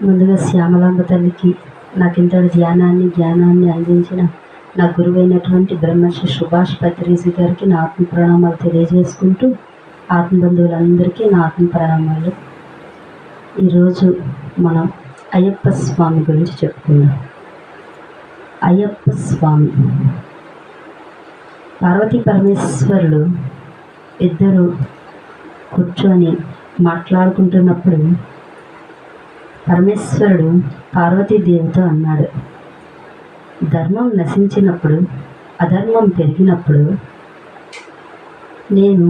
ముందుగా శ్యామలాంబ తల్లికి నాకింతటి జ్ఞానాన్ని అందించిన నా గురువైనటువంటి బ్రహ్మశ్రీ సుభాష్ పత్రిజీ గారికి నా ఆత్మ ప్రణామాలు తెలియజేసుకుంటూ, ఆత్మబంధువులందరికీ నా ఆత్మ ప్రణామాలు. ఈరోజు మనం అయ్యప్ప స్వామి గురించి చెప్పుకుందాం. అయ్యప్ప స్వామి, పార్వతీ పరమేశ్వరులు ఇద్దరు కూర్చొని మాట్లాడుకుంటున్నప్పుడు పరమేశ్వరుడు పార్వతీదేవితో అన్నాడు, ధర్మం నశించినప్పుడు, అధర్మం పెరిగినప్పుడు నేను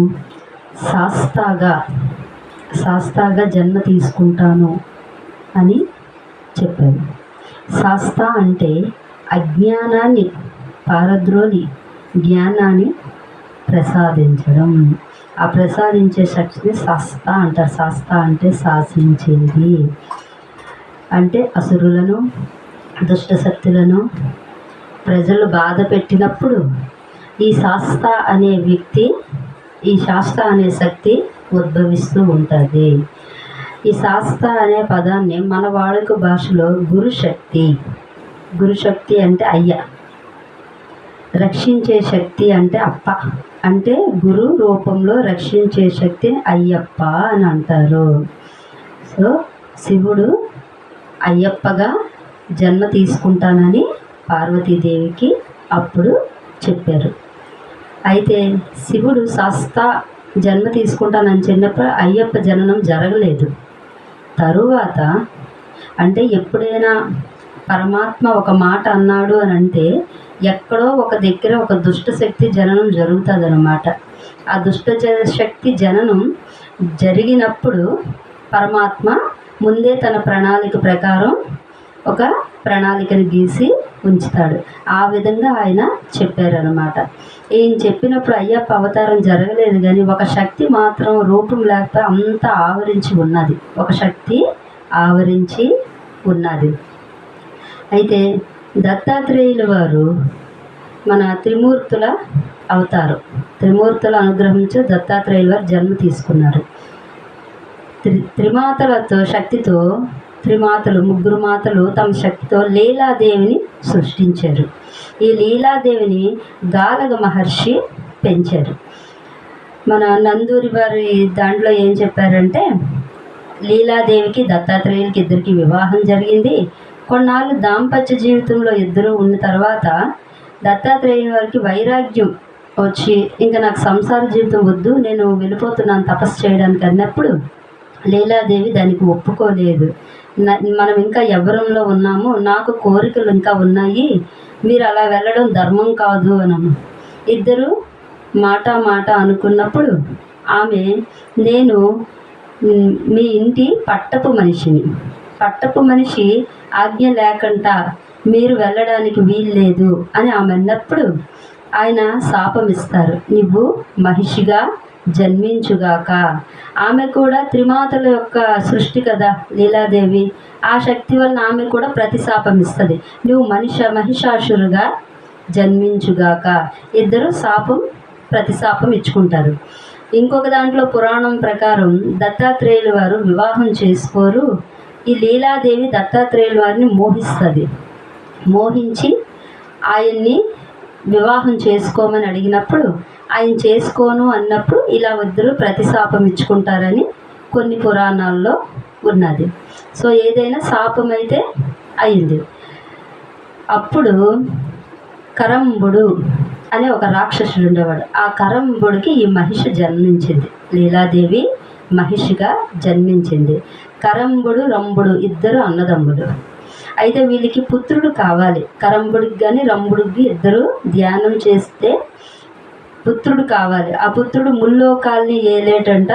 శాస్తాగా జన్మ తీసుకుంటాను అని చెప్పాడు. శాస్త అంటే అజ్ఞానాన్ని పారద్రోలి జ్ఞానాన్ని ప్రసాదించడం. ఆ ప్రసాదించే శక్తిని శాస్త అంటారు. శాస్త అంటే శాసించేది, అంటే అసురులను, దుష్టశక్తులను ప్రజలు బాధ పెట్టినప్పుడు ఈ శాస్త అనే వ్యక్తి, ఈ శాస్త అనే శక్తి ఉద్భవిస్తూ ఉంటుంది. ఈ శాస్త అనే పదాన్ని మన వాడుక భాషలో గురుశక్తి అంటే అయ్య, రక్షించే శక్తి అంటే అప్ప, అంటే గురు రూపంలో రక్షించే శక్తి అయ్యప్ప అని అంటారు. సో శివుడు అయ్యప్పగా జన్మ తీసుకుంటానని పార్వతీదేవికి అప్పుడు చెప్పారు. అయితే శివుడు శాస్త జన్మ తీసుకుంటానని చెప్పినప్పుడు అయ్యప్ప జననం జరగలేదు. తరువాత అంటే ఎప్పుడైనా పరమాత్మ ఒక మాట అన్నాడు అని అంటే ఎక్కడో ఒక దగ్గర ఒక దుష్టశక్తి జననం జరుగుతుంది అన్నమాట. ఆ దుష్ట శక్తి జననం జరిగినప్పుడు పరమాత్మ ముందే తన ప్రణాళిక ప్రకారం ఒక ప్రణాళికను గీసి ఉంచుతాడు. ఆ విధంగా ఆయన చెప్పారనమాట. ఈయన చెప్పినప్పుడు అయ్యప్ప అవతారం జరగలేదు, కానీ ఒక శక్తి మాత్రం రూపం లేకపోతే అంతా ఆవరించి ఉన్నది. ఒక శక్తి ఆవరించి ఉన్నది. అయితే దత్తాత్రేయుల వారు మన త్రిమూర్తుల అవతారం, త్రిమూర్తుల అనుగ్రహించి దత్తాత్రేయుల వారు జన్మ తీసుకున్నారు. త్రిమాతలతో శక్తితో, ముగ్గురు మాతలు తమ శక్తితో లీలాదేవిని సృష్టించారు. ఈ లీలాదేవిని గాలగ మహర్షి పెంచారు. మన నందూరి వారి దాంట్లో ఏం చెప్పారంటే, లీలాదేవికి దత్తాత్రేయులకి ఇద్దరికి వివాహం జరిగింది. కొన్నాళ్ళు దాంపత్య జీవితంలో ఇద్దరు ఉన్న తర్వాత దత్తాత్రేయుల వారికి వైరాగ్యం వచ్చి, ఇంకా నాకు సంసార జీవితం వద్దు, నేను వెళ్ళిపోతున్నాను తపస్సు చేయడానికి అన్నప్పుడు లీలాదేవి దానికి ఒప్పుకోలేదు. మనం ఇంకా యవ్వనంలో ఉన్నాము, నాకు కోరికలు ఇంకా ఉన్నాయి, మీరు అలా వెళ్ళడం ధర్మం కాదు అనము. ఇద్దరు మాట అనుకున్నప్పుడు ఆమె, నేను మీ ఇంటి పట్టపు మనిషి ఆజ్ఞ లేకుండా మీరు వెళ్ళడానికి వీల్లేదు అని ఆమె అన్నప్పుడు ఆయన శాపం ఇస్తారు, నువ్వు మహిషిగా జన్మించుగాక. ఆమె కూడా త్రిమాతల యొక్క సృష్టి కదా లీలాదేవి, ఆ శక్తి వలన ఆమె కూడా ప్రతిశాపం ఇస్తుంది, నువ్వు మహిషాసురుగా జన్మించుగాక. ఇద్దరు ప్రతిశాపం ఇచ్చుకుంటారు. ఇంకొక దాంట్లో పురాణం ప్రకారం దత్తాత్రేయుల వారు వివాహం చేసుకోరు. ఈ లీలాదేవి దత్తాత్రేయుల వారిని మోహించి ఆయన్ని వివాహం చేసుకోమని అడిగినప్పుడు ఆయన చేసుకోను అన్నప్పుడు ఇలా ఇద్దరు ప్రతిశాపం ఇచ్చుకుంటారని కొన్ని పురాణాల్లో ఉన్నది. సో ఏదైనా శాపం అయితే అయింది. అప్పుడు కరంబుడు అనే ఒక రాక్షసుడు ఉండేవాడు. ఆ కరంబుడికి ఈ మహిషి జన్మించింది. లీలాదేవి మహిషిగా జన్మించింది. కరంబుడు, రంబుడు ఇద్దరు అన్నదమ్ముడు. అయితే వీళ్ళకి పుత్రుడు కావాలి. కరంబుడికి కానీ రంబుడికి ఇద్దరు ధ్యానం చేస్తే పుత్రుడు కావాలి. ఆ పుత్రుడు ముల్లోకాల్ని ఏలేటంట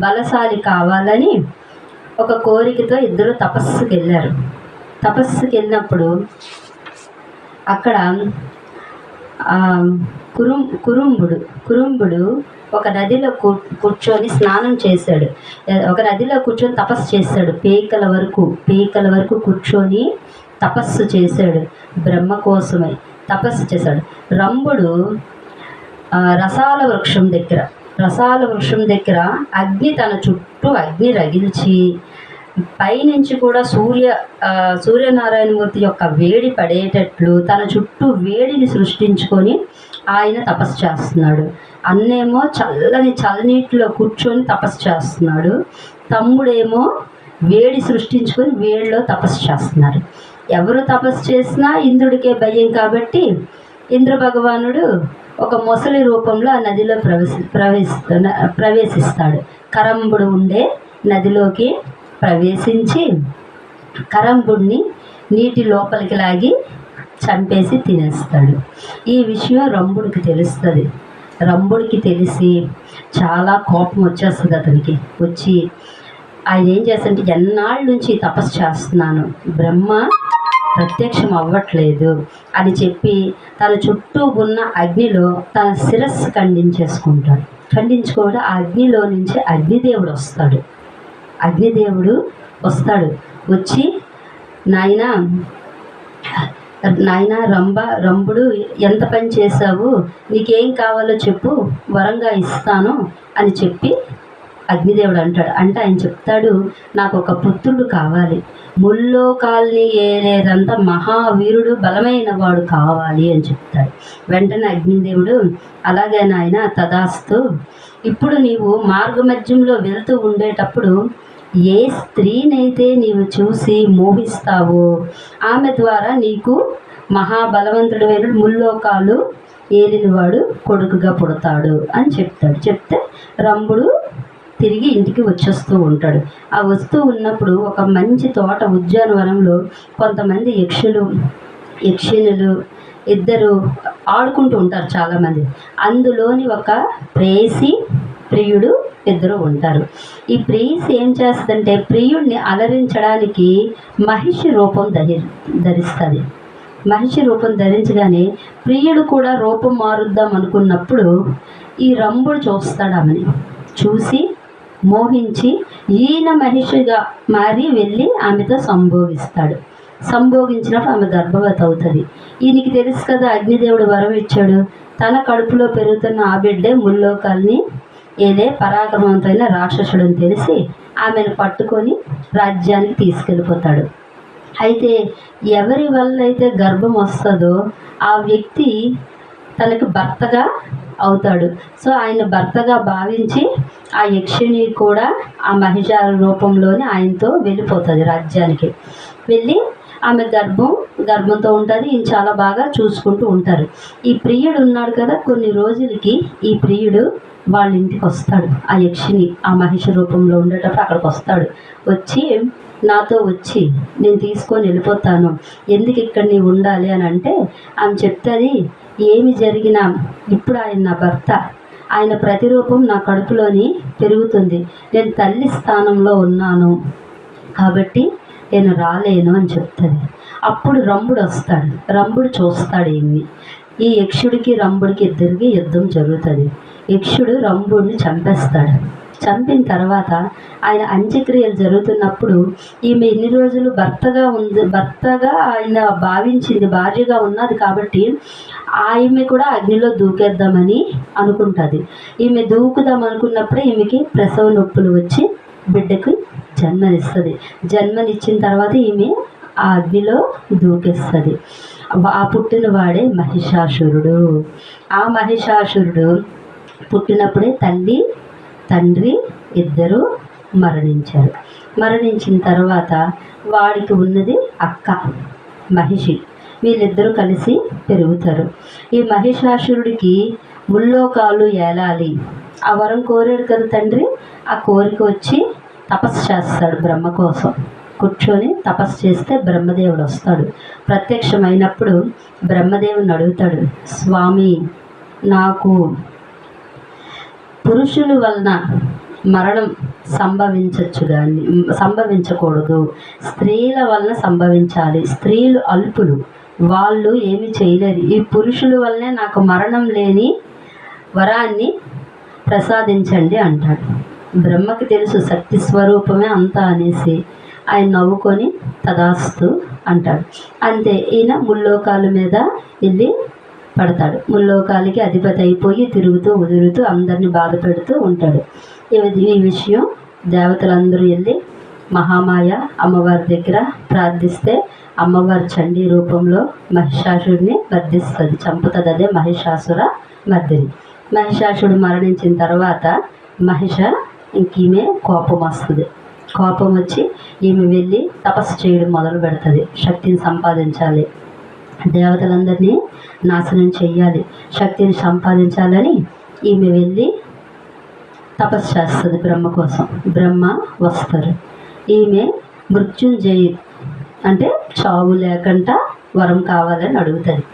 బలశాలి కావాలని ఒక కోరికతో ఇద్దరు తపస్సుకి వెళ్ళినప్పుడు అక్కడ కురుంబుడు ఒక నదిలో కూర్చొని స్నానం చేశాడు. ఒక నదిలో కూర్చొని తపస్సు చేశాడు. పీకల వరకు కూర్చొని తపస్సు చేశాడు. బ్రహ్మ కోసమై తపస్సు చేశాడు. రంభుడు రసాల వృక్షం దగ్గర అగ్ని తన చుట్టూ అగ్ని రగిల్చి పైనుంచి కూడా సూర్యనారాయణమూర్తి యొక్క వేడి పడేటట్లు తన చుట్టూ వేడిని సృష్టించుకొని ఆయన తపస్సు చేస్తున్నాడు. అన్నేమో చల్లనీటిలో కూర్చొని తపస్సు చేస్తున్నాడు. తమ్ముడేమో వేడి సృష్టించుకొని వేడిలో తపస్సు చేస్తున్నారు. ఎవరు తపస్సు చేసినా ఇంద్రుడికే భయం కాబట్టి ఇంద్ర భగవానుడు ఒక మొసలి రూపంలో ఆ నదిలో ప్రవేశిస్తాడు. కరంబుడు ఉండే నదిలోకి ప్రవేశించి కరంబుడిని నీటి లోపలికి లాగి చంపేసి తినేస్తాడు. ఈ విషయం రంభుడికి తెలుస్తుంది. రంభుడికి తెలిసి చాలా కోపం వచ్చేస్తుంది అతనికి. వచ్చి ఆయన ఏం చేస్తాడంటే, ఎన్నాళ్ళ నుంచి తపస్సు చేస్తున్నాను, బ్రహ్మ ప్రత్యక్షం అవ్వట్లేదు అని చెప్పి తన చుట్టూ ఉన్న అగ్నిలో తన శిరస్సు ఖండించేసుకుంటాడు. ఖండించుకోవడం ఆ అగ్నిలో నుంచి అగ్నిదేవుడు వస్తాడు. వచ్చి నాయనా రంభుడు ఎంత పని చేశావు, నీకేం కావాలో చెప్పు, వరంగా ఇస్తాను అని చెప్పి అగ్నిదేవుడు అంటాడు. అంటే ఆయన చెప్తాడు, నాకు ఒక పుత్రుడు కావాలి, ముల్లోకాల్ని ఏలేదంత మహావీరుడు బలమైన వాడు కావాలి అని చెప్తాడు. వెంటనే అగ్నిదేవుడు, అలాగే నాయన తదాస్తు, ఇప్పుడు నీవు మార్గమధ్యంలో వెళ్తూ ఉండేటప్పుడు ఏ స్త్రీనైతే నీవు చూసి మోహిస్తావో ఆమె ద్వారా నీకు మహాబలవంతుడైన ముల్లోకాలు ఏలినవాడు కొడుకుగా పుడతాడు అని చెప్తాడు. చెప్తే రంభుడు తిరిగి ఇంటికి వచ్చేస్తూ ఉంటాడు. ఆ వస్తూ ఉన్నప్పుడు ఒక మంచి తోట ఉద్యానవనంలో కొంతమంది యక్షిణులు ఇద్దరు ఆడుకుంటూ ఉంటారు చాలామంది. అందులోని ఒక ప్రియుడు ఇద్దరు ఉంటారు. ఈ ప్రేయసి ఏం చేస్తుందంటే, ప్రియుడిని అలరించడానికి మహిషి రూపం ధరిస్తుంది. మహిషి రూపం ధరించగానే ప్రియుడు కూడా రూపం మారుద్దాం అనుకున్నప్పుడు ఈ రంభుడు చూస్తాడు. ఆమెని చూసి మోహించి ఈయన మహిషిగా మారి వెళ్ళి ఆమెతో సంభోగించినప్పుడు ఆమె గర్భవతి అవుతుంది. ఈయనకి తెలుసు కదా, అగ్నిదేవుడు వరం ఇచ్చాడు, తన కడుపులో పెరుగుతున్న ఆ బిడ్డే ముల్లోకాల్ని ఏదే పరాక్రమంతైన రాక్షసుడని తెలిసి ఆమెను పట్టుకొని రాజ్యానికి తీసుకెళ్ళిపోతాడు. అయితే ఎవరి వల్ల అయితే గర్భం వస్తుందో ఆ వ్యక్తి తనకు భర్తగా అవుతాడు. సో ఆయన భర్తగా భావించి ఆ యక్షిణి కూడా ఆ మహిషాల రూపంలోనే ఆయనతో వెళ్ళిపోతుంది రాజ్యానికి. వెళ్ళి ఆమె గర్భంతో ఉంటుంది. ఈయన చాలా బాగా చూసుకుంటూ ఉంటారు. ఈ ప్రియుడు ఉన్నాడు కదా, కొన్ని రోజులకి ఈ ప్రియుడు వాళ్ళ ఇంటికి వస్తాడు. ఆ యక్షిని ఆ మహిష రూపంలో ఉండేటప్పుడు అక్కడికి వస్తాడు. వచ్చి నాతో వచ్చి నేను తీసుకొని వెళ్ళిపోతాను, ఎందుకు ఇక్కడ నీవు ఉండాలి అని అంటే ఆమె చెప్తుంది, ఏమి జరిగినా ఇప్పుడు ఆయన నా భర్త, ఆయన ప్రతిరూపం నా కడుపులోని పెరుగుతుంది, నేను తల్లి స్థానంలో ఉన్నాను కాబట్టి నేను రాలేను అని చెప్తుంది. అప్పుడు రంభుడు వస్తాడు. రంభుడు చూస్తాడు ఈయన్ని. ఈ యక్షుడికి రంభుడికి ఇద్దరికి యుద్ధం జరుగుతుంది. యక్షుడు రంభుడిని చంపేస్తాడు. చంపిన తర్వాత ఆయన అంత్యక్రియలు జరుగుతున్నప్పుడు ఈమె ఇన్ని రోజులు భర్తగా ఆయన భావించింది, భార్యగా ఉన్నది కాబట్టి ఆమె కూడా అగ్నిలో దూకేద్దామని అనుకుంటుంది. ఈమె దూకుదాం అనుకున్నప్పుడే ఈమెకి ప్రసవ నొప్పులు వచ్చి బిడ్డకు జన్మనిస్తుంది. జన్మనిచ్చిన తర్వాత ఈమె ఆ అగ్నిలో దూకేస్తుంది. ఆ పుట్టిన వాడే మహిషాసురుడు. ఆ మహిషాసురుడు పుట్టినప్పుడే తల్లి తండ్రి ఇద్దరు మరణించారు. మరణించిన తర్వాత వాడికి ఉన్నది అక్క మహిషి. వీళ్ళిద్దరూ కలిసి పెరుగుతారు. ఈ మహిషాసురుడికి ముల్లోకాలు ఏలాలి ఆ వరం కోరాడు కదా తండ్రి. ఆ కోరిక వచ్చి తపస్సు చేస్తాడు బ్రహ్మ కోసం. కూర్చొని తపస్సు చేస్తే బ్రహ్మదేవుడు వస్తాడు. ప్రత్యక్షమైనప్పుడు బ్రహ్మదేవుని అడుగుతాడు, స్వామి, నాకు పురుషుల వలన మరణం సంభవించకూడదు, స్త్రీల వలన సంభవించాలి. స్త్రీలు అల్పులు, వాళ్ళు ఏమి చేయలేరు. ఈ పురుషుల వల్లనే నాకు మరణం లేని వరాన్ని ప్రసాదించండి అంటాడు. బ్రహ్మకి తెలుసు శక్తి స్వరూపమే అంతా అనేసి ఆయన నవ్వుకొని తదాస్తు అంటాడు. అంతే, ఈయన ముల్లోకాల మీద వెళ్ళి పడతాడు. ముల్లోకాలకి అధిపతి అయిపోయి తిరుగుతూ అందరినీ బాధ పెడుతూ ఉంటాడు. ఈ విషయం దేవతలందరూ వెళ్ళి మహామాయ అమ్మవారి దగ్గర ప్రార్థిస్తే అమ్మవారి చండీ రూపంలో మహిషాసుడిని మర్దిస్తుంది, చంపుతుంది. అదే మహిషాసుర మర్దిని. మహిషాసుడు మరణించిన తర్వాత మహిష ఈమె కోపం వస్తుంది. కోపం వచ్చి ఈమె వెళ్ళి తపస్సు చేయడం మొదలు పెడుతుంది. శక్తిని సంపాదించాలి, దేవతలందరినీ నాశనం చెయ్యాలి, శక్తిని సంపాదించాలని ఈమె వెళ్ళి తపస్సు చేస్తుంది బ్రహ్మ కోసం. బ్రహ్మ వస్తారు. ఈమె మృత్యుంజయి అంటే చావు లేకుండా వరం కావాలని అడుగుతుంది.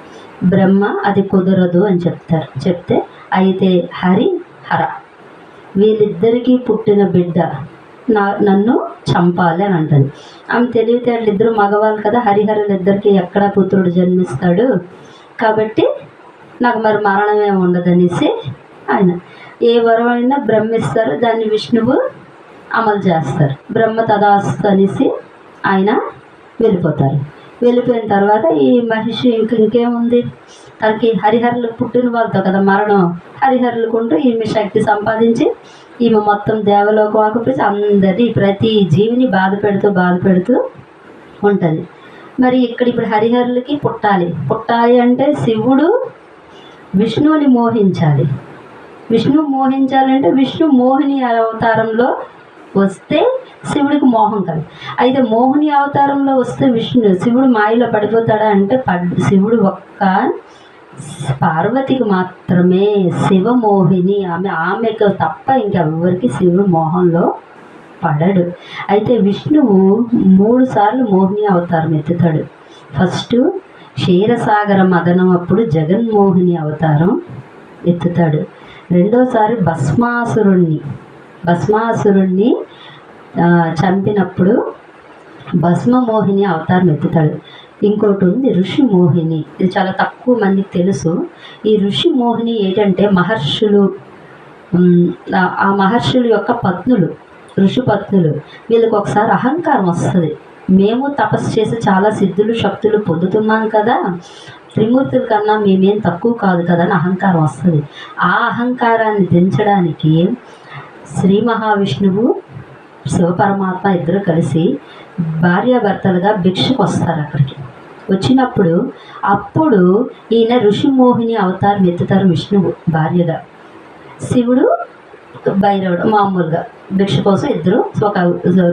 బ్రహ్మ అది కుదరదు అని చెప్తారు. చెప్తే అయితే హరి హర వీళ్ళిద్దరికీ పుట్టిన బిడ్డ నన్ను చంపాలి అని అంటుంది. ఆమె తెలివితేటలు ఇద్దరు మగవాళ్ళు కదా, హరిహరులు ఇద్దరికి ఎక్కడ పుత్రుడు జన్మిస్తాడు కాబట్టి నాకు మరి మరణమే ఉండదనేసి ఆయన ఏ వరం అయినా బ్రహ్మిస్తారు, దాన్ని విష్ణువు అమలు చేస్తారు. బ్రహ్మ తదాస్తు అనేసి ఆయన వెళ్ళిపోతారు. వెళ్ళిపోయిన తర్వాత ఈ మహిషి ఇంకేముంది, తనకి హరిహరులు పుట్టిన వాళ్ళతో కదా మరణం, హరిహరులకుంటూ ఈమె శక్తి సంపాదించి ఈమె మొత్తం దేవలోకం ఆకుపించి అందరి ప్రతి జీవిని బాధ పెడుతూ ఉంటుంది. మరి ఇప్పుడు హరిహరులకి పుట్టాలి అంటే శివుడు విష్ణువుని మోహించాలి. విష్ణువు మోహించాలంటే విష్ణు మోహిని అవతారంలో వస్తే శివుడికి మోహం కాదు. అయితే మోహిని అవతారంలో వస్తే శివుడు మాయలో పడిపోతాడా అంటే శివుడు ఒక్క పార్వతికి మాత్రమే శివమోహిని, ఆమెకు తప్ప ఇంకెవ్వరికి శివుడు మోహంలో పడడు. అయితే విష్ణువు 3 సార్లు మోహిని అవతారం ఎత్తుతాడు. ఫస్ట్ క్షీరసాగర మదనం అప్పుడు జగన్మోహిని అవతారం ఎత్తుతాడు. రెండోసారి భస్మాసురుణ్ణి చంపినప్పుడు భస్మమోహిని అవతారం ఎత్తుతాడు. ఇంకోటి ఉంది ఋషి మోహిని, ఇది చాలా తక్కువ మందికి తెలుసు. ఈ ఋషి మోహిని ఏంటంటే ఆ మహర్షులు యొక్క పత్నులు, ఋషి పత్నులు. వీళ్ళకి ఒకసారి అహంకారం వస్తుంది. మేము తపస్సు చేసి చాలా సిద్ధులు శక్తులు పొందుతున్నాం కదా, త్రిమూర్తుల కన్నా మేమేం తక్కువ కాదు కదా అని అహంకారం వస్తుంది. ఆ అహంకారాన్ని దించడానికి శ్రీ మహావిష్ణువు శివపరమాత్మ ఇద్దరు కలిసి భార్యాభర్తలుగా భిక్షకు వస్తారు. అక్కడికి వచ్చినప్పుడు అప్పుడు ఈయన ఋషిమోహిని అవతారం ఎత్తుతారు విష్ణువు భార్యగా, శివుడు భైరవుడు మామూలుగా భిక్ష కోసం ఇద్దరు ఒక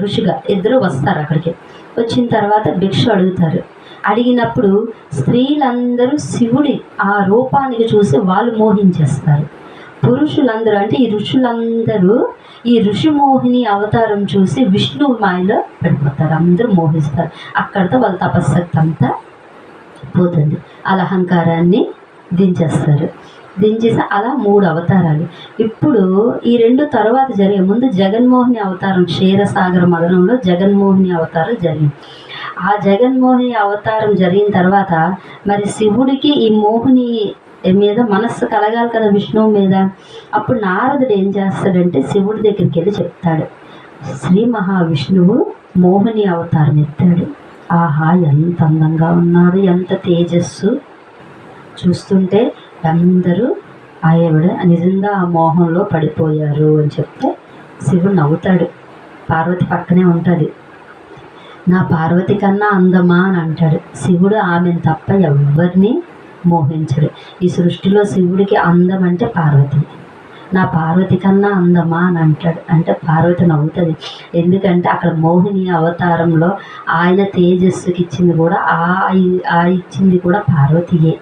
ఋషిగా ఇద్దరు వస్తారు. అక్కడికి వచ్చిన తర్వాత భిక్ష అడుగుతారు. అడిగినప్పుడు స్త్రీలందరూ శివుడి ఆ రూపానికి చూసి వాళ్ళు మోహించేస్తారు. పురుషులందరూ అంటే ఈ ఋషులందరూ ఈ ఋషిమోహిని అవతారం చూసి విష్ణువు మాయలో పడిపోతారు, అందరూ మోహిస్తారు. అక్కడితో వాళ్ళ తపస్సక్తి అంతా పోతుంది. అలా అహంకారాన్ని దించేస్తారు. దించేసి అలా 3 అవతారాలు. ఇప్పుడు ఈ 2 తర్వాత జరిగే ముందు జగన్మోహిని అవతారం, క్షీరసాగర మదనంలో జగన్మోహిని అవతారం జరిగింది. ఆ జగన్మోహిని అవతారం జరిగిన తర్వాత మరి శివుడికి ఈ మోహిని మీద మనస్సు కలగాలి కదా విష్ణువు మీద. అప్పుడు నారదుడు ఏం చేస్తాడంటే శివుడి దగ్గరికి వెళ్ళి చెప్తాడు, శ్రీ మహావిష్ణువు మోహిని అవతారం ఎత్తాడు, ఆహా ఎంత అందంగా ఉన్నాడు, ఎంత తేజస్సు, చూస్తుంటే అందరూ ఆవిడ నిజంగా ఆ మోహంలో పడిపోయారు అని చెప్తే శివుడు నవ్వుతాడు. పార్వతి పక్కనే ఉంటుంది. నా పార్వతి కన్నా అందమా అని అంటాడు. శివుడు ఆమెను తప్ప ఎవరిని మోహించడు. ఈ సృష్టిలో శివుడికి అందం అంటే పార్వతి. నా పార్వతి కన్నా అందమా అని అంటాడు. అంటే పార్వతి నవ్వుతుంది. ఎందుకంటే అక్కడ మోహిని అవతారంలో ఆయన తేజస్సుకి ఇచ్చింది కూడా ఇచ్చింది కూడా పార్వతియే.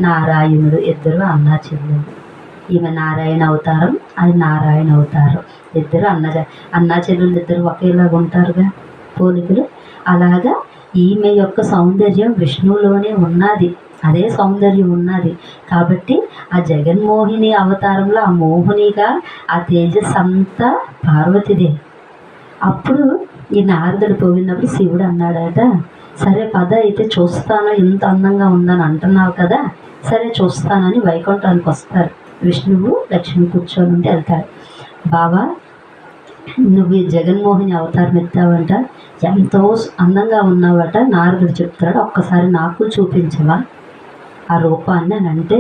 నారాయణుడు ఇద్దరు అన్నా చెల్లెలు. ఈమె నారాయణ అవతారం, అది నారాయణ అవతారం. ఇద్దరు అన్నా చెల్లెలు ఇద్దరు ఒకేలాగా ఉంటారుగా పోలికలు. అలాగా ఈమె యొక్క సౌందర్యం విష్ణువులోనే ఉన్నది, అదే సౌందర్యం ఉన్నది. కాబట్టి ఆ జగన్మోహిని అవతారంలో ఆ మోహినిగా ఆ తేజస్ అంతా పార్వతిదే. అప్పుడు ఈ నారదుడు పోయినప్పుడు శివుడు అన్నాడట, సరే పద అయితే చూస్తాను, ఇంత అందంగా ఉందని అంటున్నావు కదా, సరే చూస్తానని వైకుంఠానికి వస్తారు. విష్ణువు లక్ష్మి కూర్చొని ఉంటే వెళ్తాడు. బావా నువ్వు ఈ జగన్మోహిని అవతారం ఎత్తావంట, ఎంతో అందంగా ఉన్నావట. నారదుడు చెప్తాడు, ఒక్కసారి నాకు చూపించవా ఆ రూపాన్ని అని అంటే,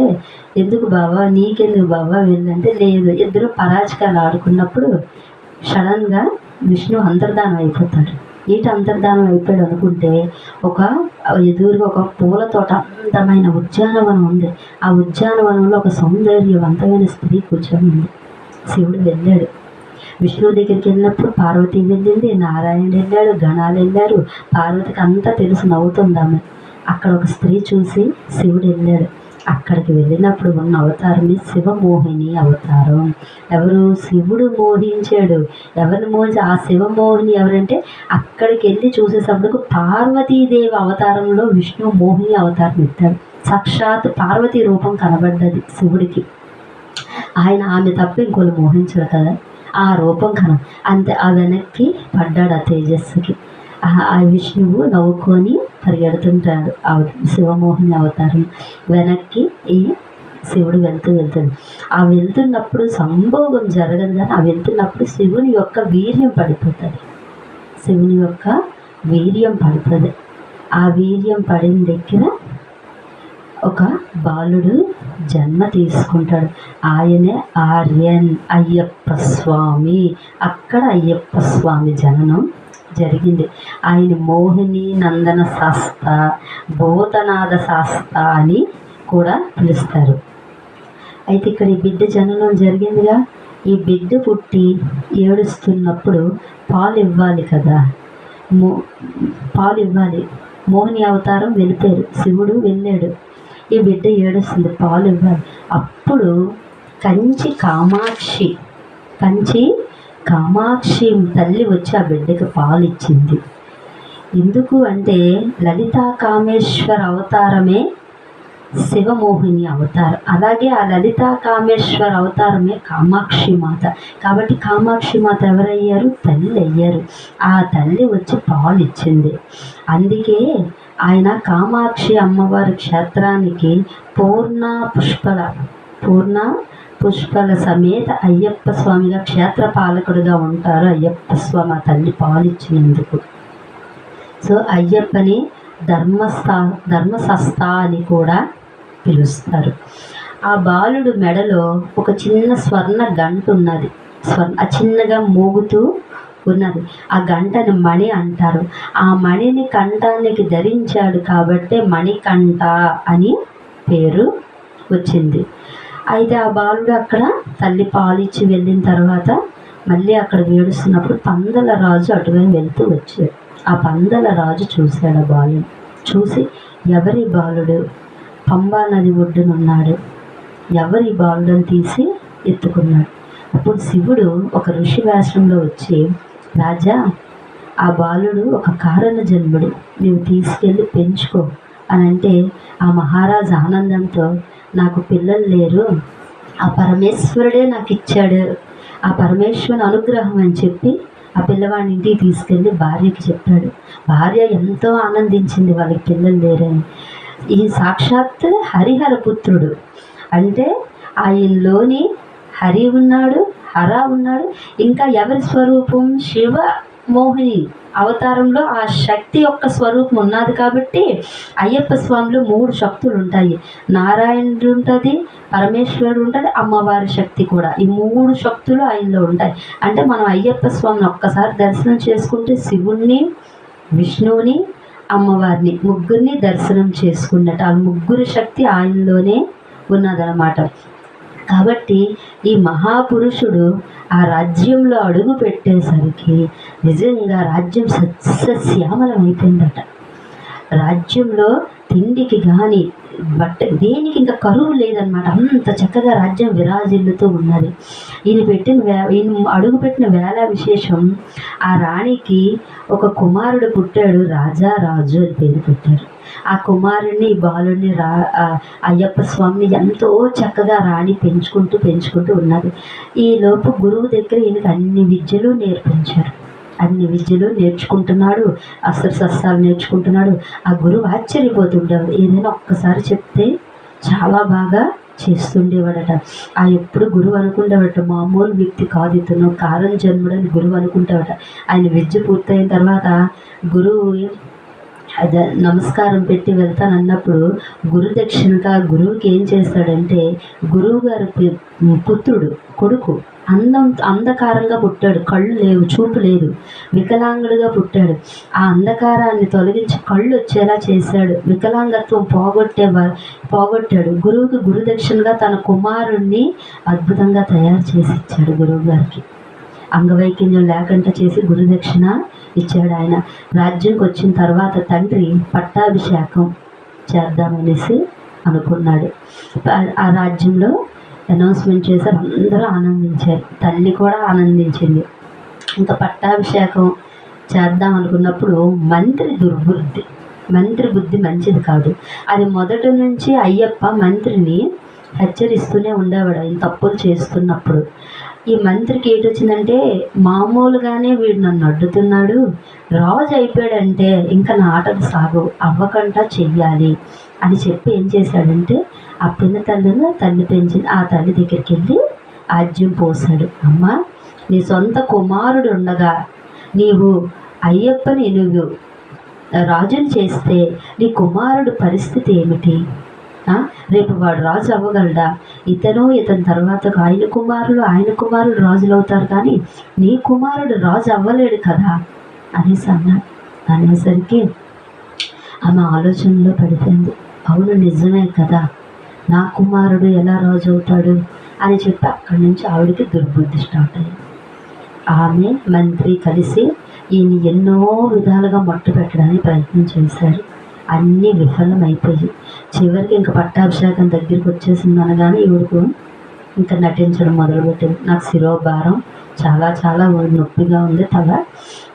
ఎందుకు బావా, నీకెందుకు బావా వెళ్ళంటే, లేదు ఇద్దరు పరాచికాలు ఆడుకున్నప్పుడు సడన్గా విష్ణు అంతర్ధానం అయిపోతాడు. ఏంటి అంతర్ధానం అయిపోయాడు అనుకుంటే, ఒక ఎదురుగా ఒక పూల తోట, అందమైన ఉద్యానవనం ఉంది. ఆ ఉద్యానవనంలో ఒక సౌందర్యవంతమైన స్త్రీ కూర్చొని ఉంది. శివుడు వెళ్ళాడు. విష్ణువు దగ్గరికి వెళ్ళినప్పుడు పార్వతి వెళ్ళింది, నారాయణుడు వెళ్ళాడు, గణాలు వెళ్ళారు. పార్వతికి అంతా తెలుసు, నవ్వుతుంది ఆమె. అక్కడ ఒక స్త్రీ చూసి శివుడు వెళ్ళాడు. అక్కడికి వెళ్ళినప్పుడు ఉన్న అవతారమే శివమోహిని అవతారం. ఎవరు? శివుడు మోహించాడు. ఎవరిని మోహించి? ఆ శివమోహిని ఎవరంటే, అక్కడికి వెళ్ళి చూసేటప్పటికి పార్వతీదేవి అవతారంలో విష్ణు మోహిని అవతారం ఎత్తాడు. సాక్షాత్ పార్వతీ రూపం కనబడ్డది శివుడికి. ఆయన ఆమె తప్ప ఇంకోళ్ళు మోహించడు కదా, ఆ రూపం అంతే. ఆ వెనక్కి పడ్డాడు ఆ తేజస్సుకి. ఆ విష్ణువు నవ్వుకొని పరిగెడుతుంటాడు ఆ శివమోహిని అవతారం వెనక్కి. ఈ శివుడు వెళ్తాడు. ఆ వెళ్తున్నప్పుడు సంభోగం జరగదు, కానీ ఆ వెళ్తున్నప్పుడు శివుని యొక్క వీర్యం పడిపోతుంది. శివుని యొక్క వీర్యం పడుతుంది. ఆ వీర్యం పడిన దగ్గర ఒక బాలుడు జన్మ తీసుకుంటాడు. ఆయనే ఆర్యన్, అయ్యప్ప స్వామి. అక్కడ అయ్యప్ప స్వామి జననం జరిగింది. ఆయన మోహిని నందన శాస్త, భూతనాథ శాస్త అని కూడా పిలుస్తారు. అయితే ఇక్కడ ఈ బిడ్డ జననం జరిగిందిగా. ఈ బిడ్డ పుట్టి ఏడుస్తున్నప్పుడు పాలు ఇవ్వాలి కదా, పాలు ఇవ్వాలి. మోహిని అవతారం వెళ్ళిపోయారు, శివుడు వెళ్ళాడు. ఈ బిడ్డ ఏడుస్తుంది, పాలు ఇవ్వాలి. అప్పుడు కంచి కామాక్షి తల్లి వచ్చి ఆ బిడ్డకి పాలు ఇచ్చింది. ఎందుకు అంటే, లలితా కామేశ్వర అవతారమే శివమోహిని అవతారం. అలాగే ఆ లలితా కామేశ్వర అవతారమే కామాక్షి మాత. కాబట్టి కామాక్షి మాత ఎవరయ్యారు? తల్లి అయ్యారు. ఆ తల్లి వచ్చి పాలు ఇచ్చింది. అందుకే ఆయన కామాక్షి అమ్మవారి క్షేత్రానికి పూర్ణ పుష్పల సమేత అయ్యప్ప స్వామిగా క్షేత్ర పాలకుడుగా ఉంటారు. అయ్యప్ప స్వామి ఆ తల్లి పాలిచ్చినందుకు. సో అయ్యప్పని ధర్మశస్త అని కూడా పిలుస్తారు. ఆ బాలుడు మెడలో ఒక చిన్న స్వర్ణ గంట ఉన్నది. చిన్నగా మోగుతూ ఉన్నది. ఆ గంటని మణి అంటారు. ఆ మణిని కంఠానికి ధరించాడు కాబట్టి మణికంఠ అని పేరు వచ్చింది. అయితే ఆ బాలుడు అక్కడ తల్లి పాలిచ్చి వెళ్ళిన తర్వాత మళ్ళీ అక్కడ ఏడుస్తున్నప్పుడు పందల రాజు అటువైపు వెళ్తూ వచ్చాడు. ఆ పందల రాజు చూశాడు ఆ బాలుడు. చూసి, ఎవరి బాలుడు? పంబా నది ఒడ్డునున్నాడు. ఎవరి బాలుడని తీసి ఎత్తుకున్నాడు. అప్పుడు శివుడు ఒక ఋషి వేషంలో వచ్చి, రాజా, ఆ బాలుడు ఒక కారణ జన్ముడు, నువ్వు తీసుకెళ్ళి పెంచుకో అని అంటే, ఆ మహారాజు ఆనందంతో, నాకు పిల్లలు లేరు, ఆ పరమేశ్వరుడే నాకు ఇచ్చాడు, ఆ పరమేశ్వరుని అనుగ్రహం అని చెప్పి ఆ పిల్లవాడిని ఇంటికి తీసుకెళ్ళి భార్యకి చెప్పాడు. భార్య ఎంతో ఆనందించింది, వాళ్ళకి పిల్లలు లేరని. ఈ సాక్షాత్ హరిహర పుత్రుడు అంటే ఆయనలోని హరి ఉన్నాడు, హర ఉన్నాడు. ఇంకా ఎవరి స్వరూపం? శివ మోహిని అవతారంలో ఆ శక్తి యొక్క స్వరూపం ఉన్నది. కాబట్టి అయ్యప్ప స్వామిలో 3 శక్తులు ఉంటాయి. నారాయణుడు ఉంటుంది, పరమేశ్వరుడు ఉంటుంది, అమ్మవారి శక్తి కూడా. ఈ 3 శక్తులు ఆయనలో ఉంటాయి. అంటే మనం అయ్యప్ప స్వామిని ఒక్కసారి దర్శనం చేసుకుంటే శివుణ్ణి, విష్ణువుని, అమ్మవారిని ముగ్గురిని దర్శనం చేసుకున్నట్టు. ఆ ముగ్గురు శక్తి ఆయనలోనే ఉన్నదన్నమాట. కాబట్టి ఈ మహాపురుషుడు ఆ రాజ్యంలో అడుగు పెట్టేసరికి నిజంగా రాజ్యం సస్యశ్యామలం అయిపోయిందట. రాజ్యంలో తిండికి కానీ దేనికి ఇంకా కరువు లేదనమాట. అంత చక్కగా రాజ్యం విరాజిల్లుతూ ఉన్నది. ఈయన అడుగుపెట్టిన వేళ విశేషం, ఆ రాణికి ఒక కుమారుడు పుట్టాడు. రాజు అని పేరు పెట్టారు. ఆ కుమారుడిని, బాలుడిని అయ్యప్ప స్వామిని ఎంతో చక్కగా రాణి పెంచుకుంటూ ఉన్నది. ఈలోపు గురువు దగ్గర ఈయనకి అన్ని విద్యలు నేర్పించారు. అన్ని విద్యలు నేర్చుకుంటున్నాడు, అస్త్రశస్త్రాలు నేర్చుకుంటున్నాడు. ఆ గురువు ఆశ్చర్యపోతుండేవాడు. ఏదైనా ఒక్కసారి చెప్తే చాలా బాగా చేస్తుండేవాడట. ఎప్పుడు గురువు అనుకుంటాడట, మామూలు వ్యక్తి కాదు ఇతను, కారణ జన్ముడని గురువు అనుకుంటాడట. ఆయన విద్య పూర్తయిన తర్వాత గురువు నమస్కారం పెట్టి వెళ్తానన్నప్పుడు గురుదక్షిణగా గురువుకి ఏం చేస్తాడంటే, గురువు గారి పుత్రుడు, కొడుకు అంధకారంగా పుట్టాడు, కళ్ళు లేవు, చూపు లేదు, వికలాంగుడిగా పుట్టాడు. ఆ అంధకారాన్ని తొలగించి కళ్ళు వచ్చేలా చేశాడు, వికలాంగత్వం పోగొట్టాడు. గురువుకి గురుదక్షిణగా తన కుమారుణ్ణి అద్భుతంగా తయారు చేసి ఇచ్చాడు. గురువు గారికి అంగవైకల్యం లేకుండా చేసి గురుదక్షిణ ఇచ్చాడు. ఆయన రాజ్యంకి వచ్చిన తర్వాత తండ్రి పట్టాభిషేకం చేద్దామనేసి అనుకున్నాడు. ఆ రాజ్యంలో అనౌన్స్మెంట్ చేశారు, అందరూ ఆనందించారు, తల్లి కూడా ఆనందించింది. ఇంకా పట్టాభిషేకం చేద్దాం అనుకున్నప్పుడు మంత్రి బుద్ధి మంచిది కాదు. అది మొదటి నుంచి అయ్యప్ప మంత్రిని హెచ్చరిస్తూనే ఉండేవాడు ఆయన తప్పులు చేస్తున్నప్పుడు. ఈ మంత్రికి ఏంటొచ్చిందంటే, మామూలుగానే వీడు నన్ను అడ్డుతున్నాడు, రాజు అయిపోయాడంటే ఇంకా నా ఆటలు సాగు, అవ్వకుండా చెయ్యాలి అని చెప్పి ఏం చేశాడంటే, ఆ పిన్న తల్లి పెంచింది ఆ తల్లి దగ్గరికి వెళ్ళి ఆజ్యం పోసాడు. అమ్మ, నీ సొంత కుమారుడు ఉండగా నీవు అయ్యప్పని నువ్వు రాజుని చేస్తే నీ కుమారుడు పరిస్థితి ఏమిటి? రేపు వాడు రాజు అవ్వగలడా? ఇతని తర్వాత ఆయన కుమారులు రాజులు అవుతారు, కానీ నీ కుమారుడు రాజు అవ్వలేడు కదా అనేసి అన్నాడు. అనేసరికి ఆమె ఆలోచనలో పడిపోయింది. అవును, నిజమే కదా, నా కుమారుడు ఎలా రాజు అవుతాడు అని చెప్పి అక్కడి నుంచి ఆవిడకి దుర్బుద్ధి స్టార్ట్ అయింది. ఆమె మంత్రి కలిసి ఈయన ఎన్నో విధాలుగా మట్టు పెట్టడానికి ప్రయత్నం చేశారు. అన్నీ విఫలమైపోయి చివరికి ఇంకా పట్టాభిషేకం దగ్గరికి వచ్చేసింది అనగానే ఈవిడకు ఇంకా నటించడం మొదలుపెట్టింది. నాకు శిరోభారం చాలా చాలా నొప్పిగా ఉంది తల,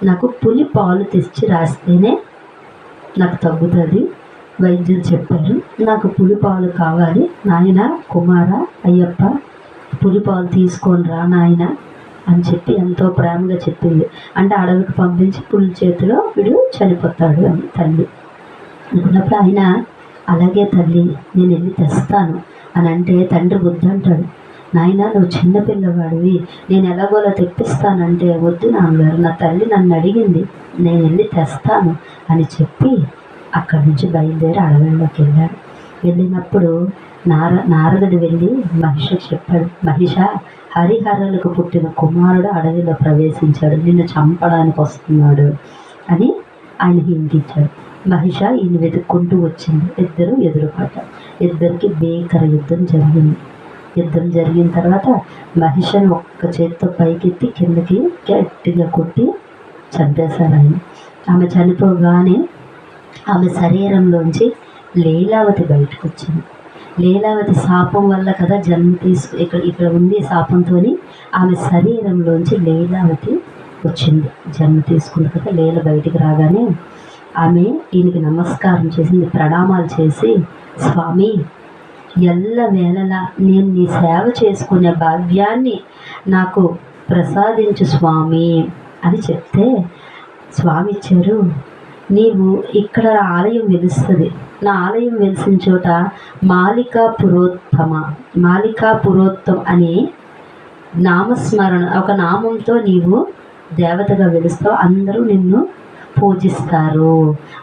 నాకు పులి పాలు తెచ్చి రాస్తేనే నాకు తగ్గుతుంది, వైద్యులు చెప్పారు, నాకు పులి పాలు కావాలి నాయన, కుమార అయ్యప్ప పులి పాలు తీసుకొని రా నాయన అని చెప్పి ఎంతో ప్రేమగా చెప్పింది. అంటే అడవికి పంపించి పులి చేతిలో వీడు చనిపోతాడు అని తల్లి అనుకున్నప్పుడు ఆయన అలాగే తల్లి నేను వెళ్ళి తెస్తాను అని అంటే, తండ్రి వద్దంటాడు. నాయన, నువ్వు చిన్నపిల్లవాడివి, నేను ఎలాగోలా తెప్పిస్తానంటే, వద్దు నాన్నగారు, నా తల్లి నన్ను అడిగింది, నేను వెళ్ళి తెస్తాను అని చెప్పి అక్కడి నుంచి బయలుదేరి అడవుల్లోకి వెళ్ళాడు. వెళ్ళినప్పుడు నారదుడు వెళ్ళి మహిషకి చెప్పాడు, మహిష, హరిహరులకు పుట్టిన కుమారుడు అడవిలో ప్రవేశించాడు, నిన్ను చంపడానికి వస్తున్నాడు అని ఆయన హింటించాడు. మహిష ఈయన వెతుక్కుంటూ వచ్చింది. ఇద్దరు ఎదురుపడ్డారు. ఇద్దరికి భీకర యుద్ధం జరిగిన తర్వాత మహిషను ఒక్క చేత్తో పైకెత్తి కిందకి గట్టిగా కొట్టి చంపేశారు ఆయన. ఆమె చనిపోగానే ఆమె శరీరంలోంచి లీలావతి బయటకు వచ్చింది. లీలావతి శాపం వల్ల కదా జన్మ ఇక్కడ ఉంది. శాపంతో ఆమె శరీరంలోంచి లీలావతి వచ్చింది, జన్మ తీసుకుంది కదా. లీల బయటికి రాగానే ఆమె ఈయనకి నమస్కారం చేసింది, ప్రణామాలు చేసి, స్వామి, ఎల్లవేళలా నేను నీ సేవ చేసుకునే భాగ్యాన్ని నాకు ప్రసాదించు స్వామి అని చెప్తే స్వామి ఇచ్చారు. నీవు ఇక్కడ ఆలయం వెలుస్తుంది, నా ఆలయం వెలిసిన చోట మాలికాపురోత్తం అనే నామస్మరణ, ఒక నామంతో నీవు దేవతగా వెలుస్తావు, అందరూ నిన్ను పూజిస్తారు.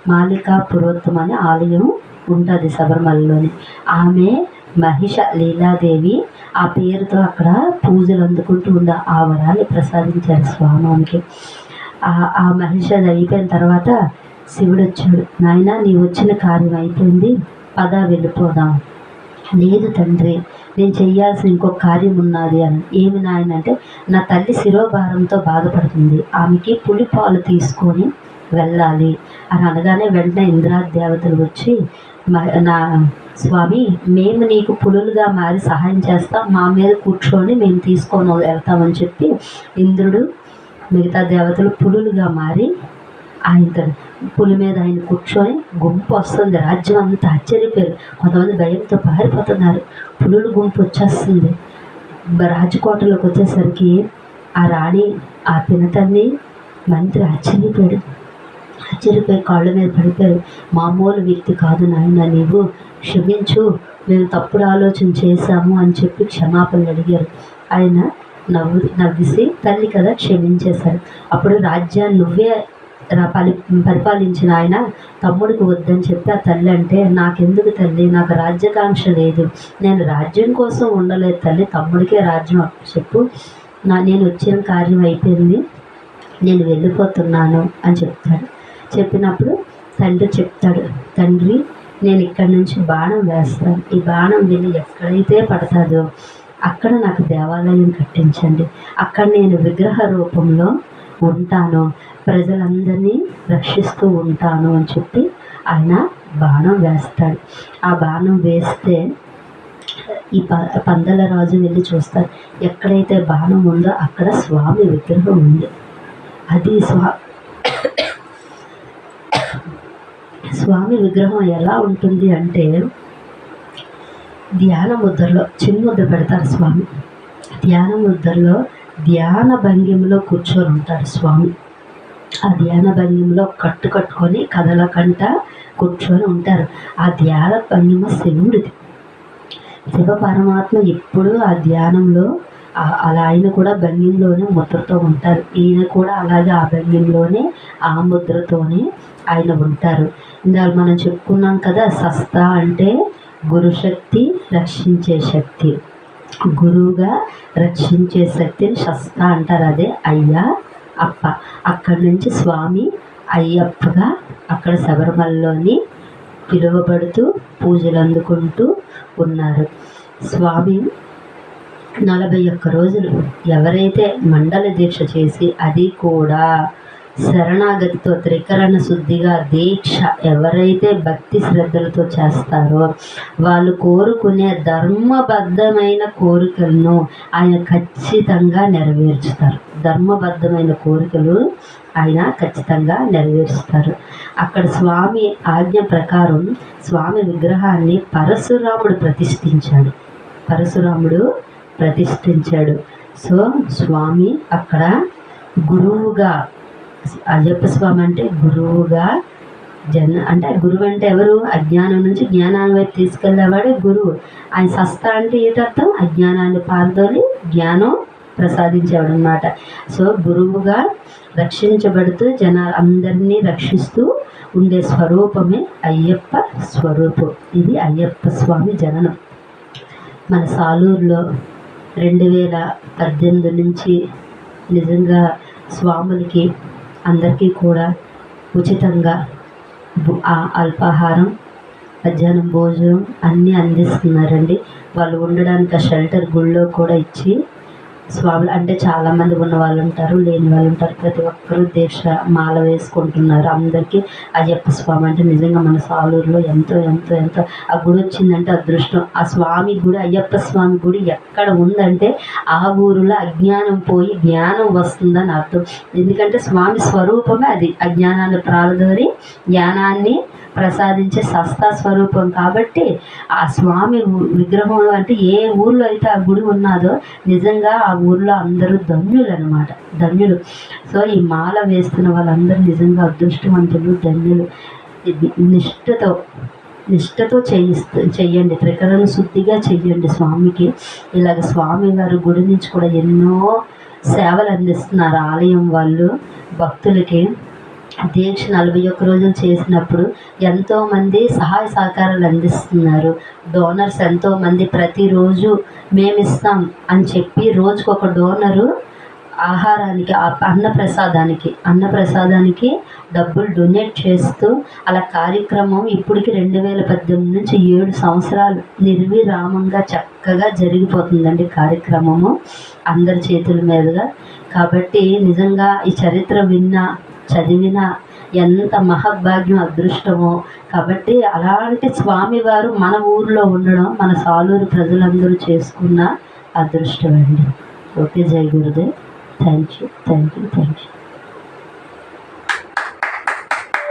మాలికాపురోత్తం అనే ఆలయం ఉంటుంది శబరిమలలోని. ఆమె మహిష లీలాదేవి ఆ పేరుతో అక్కడ పూజలు అందుకుంటూ ఆ వరాన్ని ప్రసాదించారు స్వామికి. ఆ మహిష అయిపోయిన తర్వాత శివుడు వచ్చాడు. నాయన, నీ వచ్చిన కార్యం అయిపోయింది, పద వెళ్ళిపోదాం. లేదు తండ్రి, నేను చెయ్యాల్సిన ఇంకొక కార్యం ఉన్నది అని. ఏమి నాయన అంటే, నా తల్లి శిరోభారంతో బాధపడుతుంది, ఆమెకి పులి పాలు తీసుకొని వెళ్ళాలి అని అనగానే వెంటనే ఇంద్రాది దేవతలు వచ్చి, నా స్వామి, మేము నీకు పులులుగా మారి సహాయం చేస్తాం, మా మీద కూర్చొని మేము తీసుకొని వెళ్తామని చెప్పి ఇంద్రుడు మిగతా దేవతలు పులులుగా మారి ఆయన పులి మీద ఆయన కూర్చొని గుంపు వస్తుంది. రాజ్యం అంతా ఆశ్చర్యపోయారు. కొంతమంది భయంతో పారిపోతున్నారు. పులుల గుంపు వచ్చేస్తుంది. రాజకోటలోకి వచ్చేసరికి ఆ రాణి, ఆ పినతల్లి, మంత్రి ఆశ్చర్యపోయి కాళ్ళ మీద పడిపోయారు. మామూలు వ్యక్తి కాదు నాయన, నీవు క్షమించు, మేము ఆలోచన చేశాము అని చెప్పి క్షమాపణలు అడిగారు. ఆయన నవ్వేసి తల్లి కదా క్షమించేశారు. అప్పుడు రాజ్యాన్ని నువ్వే పరిపాలించిన ఆయన తమ్ముడికి వద్దని చెప్పి ఆ తల్లి అంటే, నాకెందుకు తల్లి, నాకు రాజ్యాకాంక్ష లేదు, నేను రాజ్యం కోసం ఉండలేదు తల్లి, తమ్ముడికే రాజ్యం చెప్పు, నేను వచ్చిన కార్యం అయిపోయింది, నేను వెళ్ళిపోతున్నాను అని చెప్తాడు. చెప్పినప్పుడు తండ్రి చెప్తాడు, తండ్రి నేను ఇక్కడి నుంచి బాణం వేస్తాను, ఈ బాణం వెళ్ళి ఎక్కడైతే పడతాదో అక్కడ నాకు దేవాలయం కట్టించండి, అక్కడ నేను విగ్రహ రూపంలో ఉంటాను, ప్రజలందరినీ రక్షిస్తూ ఉంటాను అని చెప్పి ఆయన బాణం వేస్తాడు. ఆ బాణం వేస్తే ఈ పందల రాజు వెళ్ళి చూస్తారు, ఎక్కడైతే బాణం ఉందో అక్కడ స్వామి విగ్రహం ఉంది. అది స్వామి విగ్రహం ఎలా ఉంటుంది అంటే ధ్యాన ముద్రలో చిన్న ముద్ర పెడతారు స్వామి. ధ్యాన ముద్రలో ధ్యాన భంగిమలో కూర్చొని ఉంటారు స్వామి. ఆ ధ్యాన భంగిమలో కట్టుకొని కదలకంట కూర్చొని ఉంటారు. ఆ ధ్యాన భంగిమ శివుడిది. శివ పరమాత్మ ఎప్పుడు ఆ ధ్యానంలో అలా ఆయన కూడా భంగిమలోనే ముద్రతో ఉంటారు. ఈయన కూడా అలాగే ఆ భంగిమలోనే ఆ ముద్రతోనే ఆయన ఉంటారు. ఇందాక మనం చెప్పుకున్నాం కదా, శస్త అంటే గురుశక్తి, రక్షించే శక్తి. గురువుగా రక్షించే శక్తిని శస్త అంటారు. అదే అయ్యా అప్ప. అక్కడి నుంచి స్వామి అయ్యప్పగా అక్కడ శబరిమలలోని పిలువబడుతూ పూజలు అందుకుంటూ ఉన్నారు. స్వామి 41 రోజులు ఎవరైతే మండల దీక్ష చేసి, అది కూడా శరణాగతితో త్రికరణ శుద్ధిగా దీక్ష ఎవరైతే భక్తి శ్రద్ధలతో చేస్తారో వాళ్ళు కోరుకునే ధర్మబద్ధమైన కోరికలను ఆయన ఖచ్చితంగా నెరవేర్చుతారు. ధర్మబద్ధమైన కోరికలు ఆయన ఖచ్చితంగా నెరవేరుస్తారు. అక్కడ స్వామి ఆజ్ఞ ప్రకారం స్వామి విగ్రహాన్ని పరశురాముడు ప్రతిష్ఠించాడు. సో స్వామి అక్కడ గురువుగా, అయ్యప్ప స్వామి అంటే గురువుగా అంటే గురువు అంటే ఎవరు? అజ్ఞానం నుంచి జ్ఞానాన్ని వైపు తీసుకెళ్ళేవాడే గురువు. ఆయన శస్త అంటే ఏంటర్థం? అజ్ఞానాన్ని పారదోలి జ్ఞానం ప్రసాదించేవాడు అన్నమాట. సో గురువుగా రక్షించబడుతూ అందరినీ రక్షిస్తూ ఉండే స్వరూపమే అయ్యప్ప స్వరూపం. ఇది అయ్యప్ప స్వామి జననం. మన సాలూరులో 2018 నుంచి నిజంగా స్వాములకి అందరికీ కూడా ఉచితంగా అల్పాహారం, మధ్యాహ్నం భోజనం అన్నీ అందిస్తున్నారండి. వాళ్ళు ఉండడానికి షెల్టర్ గుళ్ళో కూడా ఇచ్చి స్వాములు అంటే చాలామంది ఉన్న వాళ్ళు ఉంటారు, లేని వాళ్ళు ఉంటారు. ప్రతి ఒక్కరూ దీక్ష మాల వేసుకుంటున్నారు. అందరికీ అయ్యప్ప స్వామి అంటే నిజంగా మన సాలూరులో ఎంతో ఎంతో ఎంతో ఆ గుడి వచ్చిందంటే అదృష్టం. ఆ స్వామి గుడి, అయ్యప్ప స్వామి గుడి ఎక్కడ ఉందంటే ఆ ఊరిలో అజ్ఞానం పోయి జ్ఞానం వస్తుందని అర్థం. ఎందుకంటే స్వామి స్వరూపమే అది. అజ్ఞానాన్ని ప్రారదోరి జ్ఞానాన్ని ప్రసాదించే సస్తా స్వరూపం. కాబట్టి ఆ స్వామి విగ్రహంలో అంటే ఏ ఊర్లో అయితే ఆ గుడి ఉన్నదో నిజంగా ఆ ఊర్లో అందరూ ధన్యులు అనమాట, ధన్యులు. సో ఈ మాల వేస్తున్న వాళ్ళందరూ నిజంగా అదృష్టవంతులు, ధన్యులు. నిష్ఠతో చెయ్యండి, త్రికరణ శుద్ధిగా చెయ్యండి స్వామికి. ఇలాగ స్వామి వారి గుడి నుంచి కూడా ఎన్నో సేవలు అందిస్తున్నారు ఆలయం వాళ్ళు భక్తులకి. దీక్ష 41 రోజులు చేసినప్పుడు ఎంతోమంది సహాయ సహకారాలు అందిస్తున్నారు. డోనర్స్ ఎంతోమంది ప్రతిరోజు మేమిస్తాం అని చెప్పి రోజుకొక డోనరు ఆహారానికి, అన్నప్రసాదానికి డబ్బులు డొనేట్ చేస్తూ అలా కార్యక్రమం ఇప్పటికి 2018 నుంచి 7 సంవత్సరాలు నిర్విరామంగా చక్కగా జరిగిపోతుందండి కార్యక్రమము అందరి చేతుల మీదుగా. కాబట్టి నిజంగా ఈ చరిత్ర చదివిన ఎంత మహద్భాగ్యం, అదృష్టమో. కాబట్టి అలాంటి స్వామివారు మన ఊరిలో ఉండడం మన సాలూరు ప్రజలందరూ చేసుకున్న అదృష్టం అండి. ఓకే, జై గురుదేవ్. Thank you.